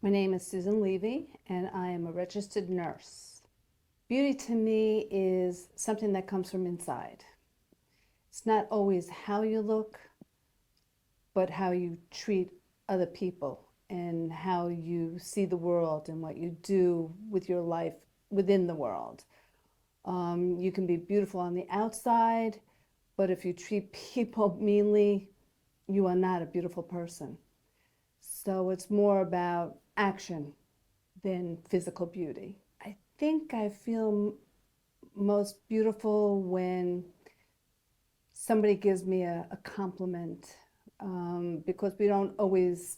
My name is Susan Levy, and I am a registered nurse. Beauty to me is something that comes from inside. It's not always how you look, but how you treat other people and how you see the world and what you do with your life within the world. You can be beautiful on the outside, but if you treat people meanly, you are not a beautiful person. So it's more about action than physical beauty. I think I feel most beautiful when somebody gives me a compliment, because we don't always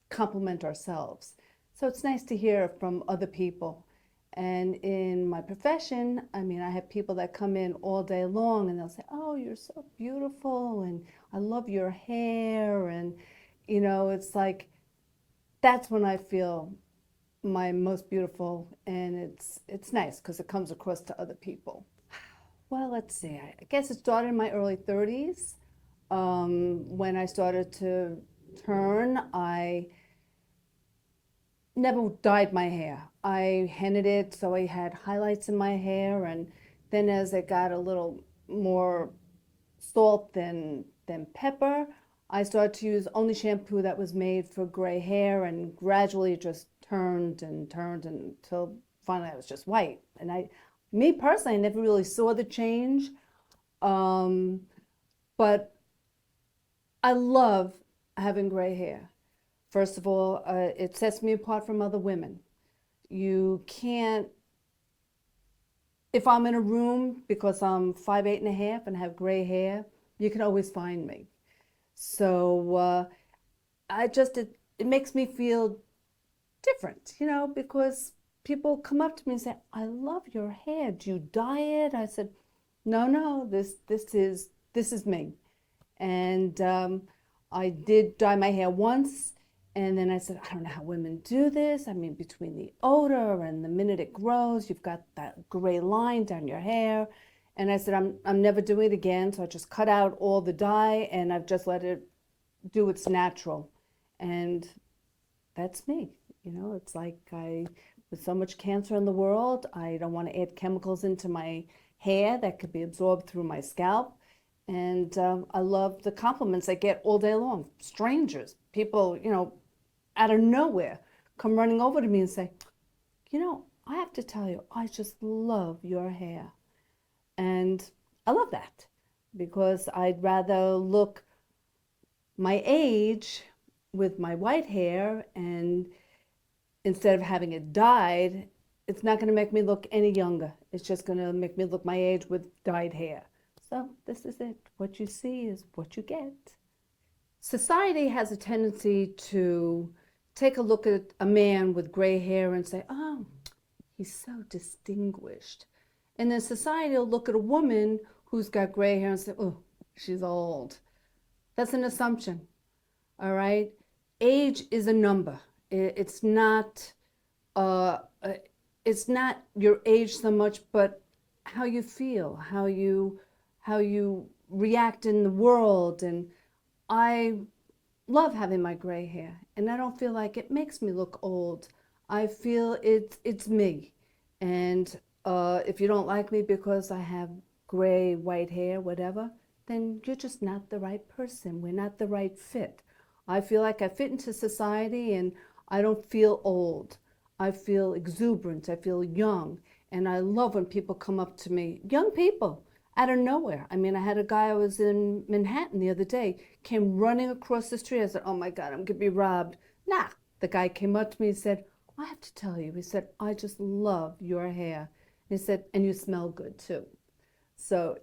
compliment ourselves. So it's nice to hear from other people. And in my profession, I mean, I have people that come in all day long and they'll say, "Oh, you're so beautiful," and "I love your hair." And, it's like, that's when I feel my most beautiful, and it's nice because it comes across to other people. Well, let's see. I guess it started in my early 30s. When I started to turn, I never dyed my hair. I henned it, so I had highlights in my hair, and then as it got a little more salt than pepper, I started to use only shampoo that was made for gray hair, and gradually it just turned and turned until finally I was just white. And me personally, I never really saw the change, but I love having gray hair. First of all, it sets me apart from other women. You can't, if I'm in a room because I'm 5'8.5" and have gray hair, you can always find me. So it makes me feel different, because people come up to me and say, "I love your hair. Do you dye it?" I said, "No, this is me." And I did dye my hair once, and then I said, "I don't know how women do this. I mean, between the odor and the minute it grows, you've got that gray line down your hair." And I said, I'm never doing it again. So I just cut out all the dye, and I've just let it do its natural. And that's me. It's like with so much cancer in the world, I don't want to add chemicals into my hair that could be absorbed through my scalp. And I love the compliments I get all day long. Strangers, people, out of nowhere come running over to me and say, "I have to tell you, I just love your hair." And I love that because I'd rather look my age with my white hair, and instead of having it dyed, it's not going to make me look any younger. It's just going to make me look my age with dyed hair. So this is it. What you see is what you get. Society has a tendency to take a look at a man with gray hair and say, "Oh, he's so distinguished." And then society will look at a woman who's got gray hair and say, "Oh, she's old." That's an assumption, all right? Age is a number. It's not your age so much, but how you feel, how you react in the world. And I love having my gray hair, and I don't feel like it makes me look old. I feel it's me. And if you don't like me because I have gray, white hair, whatever, then you're just not the right person. We're not the right fit. I feel like I fit into society, and I don't feel old. I feel exuberant. I feel young. And I love when people come up to me, young people, out of nowhere. I mean, I had a guy, I was in Manhattan the other day, came running across the street. I said, "Oh my God, I'm going to be robbed." Nah, the guy came up to me and said, "I have to tell you," he said, "I just love your hair." And he said, "And you smell good too." So,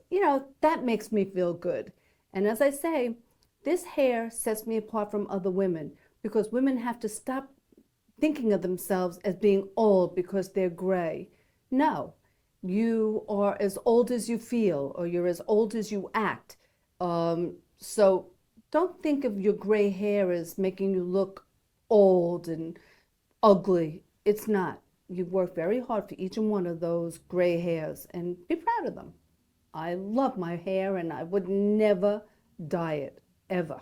that makes me feel good. And as I say, this hair sets me apart from other women, because women have to stop thinking of themselves as being old because they're gray. No, you are as old as you feel, or you're as old as you act. So don't think of your gray hair as making you look old and ugly. It's not. You've worked very hard for each and one of those gray hairs, and be proud of them. I love my hair, and I would never dye it, ever.